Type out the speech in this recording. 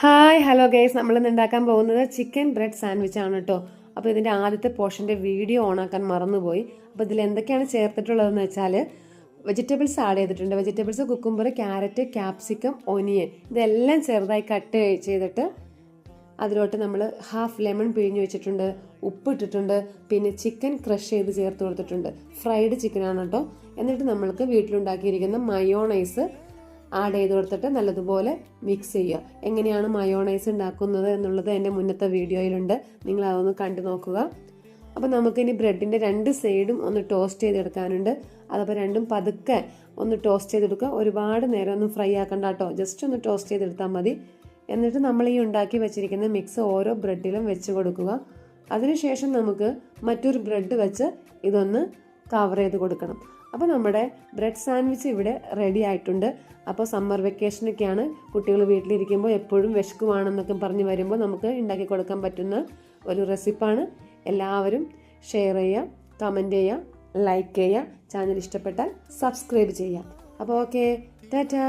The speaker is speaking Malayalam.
ഹായ് ഹലോ ഗൈസ്, നമ്മളിന്ന് ഉണ്ടാക്കാൻ പോകുന്നത് ചിക്കൻ ബ്രെഡ് സാൻഡ്വിച്ച് ആണ് കേട്ടോ. അപ്പോൾ ഇതിൻ്റെ ആദ്യത്തെ പോർഷൻ്റെ വീഡിയോ ഓണാക്കാൻ മറന്നുപോയി. അപ്പോൾ ഇതിൽ എന്തൊക്കെയാണ് ചേർത്തിട്ടുള്ളതെന്ന് വെച്ചാൽ വെജിറ്റബിൾസ് ആഡ് ചെയ്തിട്ടുണ്ട്. Vegetables cucumber, carrot, capsicum, onion ഇതെല്ലാം ചെറുതായി കട്ട് ചെയ്തിട്ട് അതിലോട്ട് നമ്മൾ ഹാഫ് ലെമൺ പിഴിഞ്ഞ് വെച്ചിട്ടുണ്ട്, ഉപ്പ് ഇട്ടിട്ടുണ്ട്, പിന്നെ ചിക്കൻ ക്രഷ് ചെയ്ത് ചേർത്ത് കൊടുത്തിട്ടുണ്ട്. ഫ്രൈഡ് ചിക്കനാണ് കേട്ടോ. എന്നിട്ട് നമ്മൾക്ക് വീട്ടിലുണ്ടാക്കിയിരിക്കുന്ന മയോണൈസ് ആഡ് ചെയ്ത് കൊടുത്തിട്ട് നല്ലതുപോലെ മിക്സ് ചെയ്യുക. എങ്ങനെയാണ് മയോണൈസ് ഉണ്ടാക്കുന്നത് എന്നുള്ളത് എൻ്റെ മുന്നത്തെ വീഡിയോയിലുണ്ട്, നിങ്ങൾ അതൊന്ന് കണ്ടു നോക്കുക. അപ്പോൾ നമുക്കിനി ബ്രെഡിൻ്റെ രണ്ട് സൈഡും ഒന്ന് ടോസ്റ്റ് ചെയ്തെടുക്കാനുണ്ട്. അതപ്പോൾ രണ്ടും പതുക്കെ ഒന്ന് ടോസ്റ്റ് ചെയ്തെടുക്കുക. ഒരുപാട് നേരം ഒന്നും ഫ്രൈ ആക്കണ്ട കേട്ടോ, ജസ്റ്റ് ഒന്ന് ടോസ്റ്റ് ചെയ്തെടുത്താൽ മതി. എന്നിട്ട് നമ്മൾ ഈ ഉണ്ടാക്കി വെച്ചിരിക്കുന്ന മിക്സ് ഓരോ ബ്രെഡിലും വെച്ച് കൊടുക്കുക. അതിനുശേഷം നമുക്ക് മറ്റൊരു ബ്രെഡ് വെച്ച് ഇതൊന്ന് കവർ ചെയ്ത് കൊടുക്കണം. അപ്പോൾ നമ്മുടെ ബ്രെഡ് സാൻഡ്വിച്ച് ഇവിടെ റെഡി ആയിട്ടുണ്ട്. അപ്പോൾ സമ്മർ വെക്കേഷനൊക്കെയാണ്, കുട്ടികൾ വീട്ടിലിരിക്കുമ്പോൾ എപ്പോഴും വിശക്കുവാണെന്നൊക്കെ പറഞ്ഞ് വരുമ്പോൾ നമുക്ക് ഉണ്ടാക്കി കൊടുക്കാൻ പറ്റുന്ന ഒരു റെസിപ്പാണ്. എല്ലാവരും ഷെയർ ചെയ്യുക, കമൻറ്റ് ചെയ്യുക, ലൈക്ക് ചെയ്യുക, ചാനൽ ഇഷ്ടപ്പെട്ടാൽ സബ്സ്ക്രൈബ് ചെയ്യുക. അപ്പോൾ ഓക്കെ, ടാറ്റാ.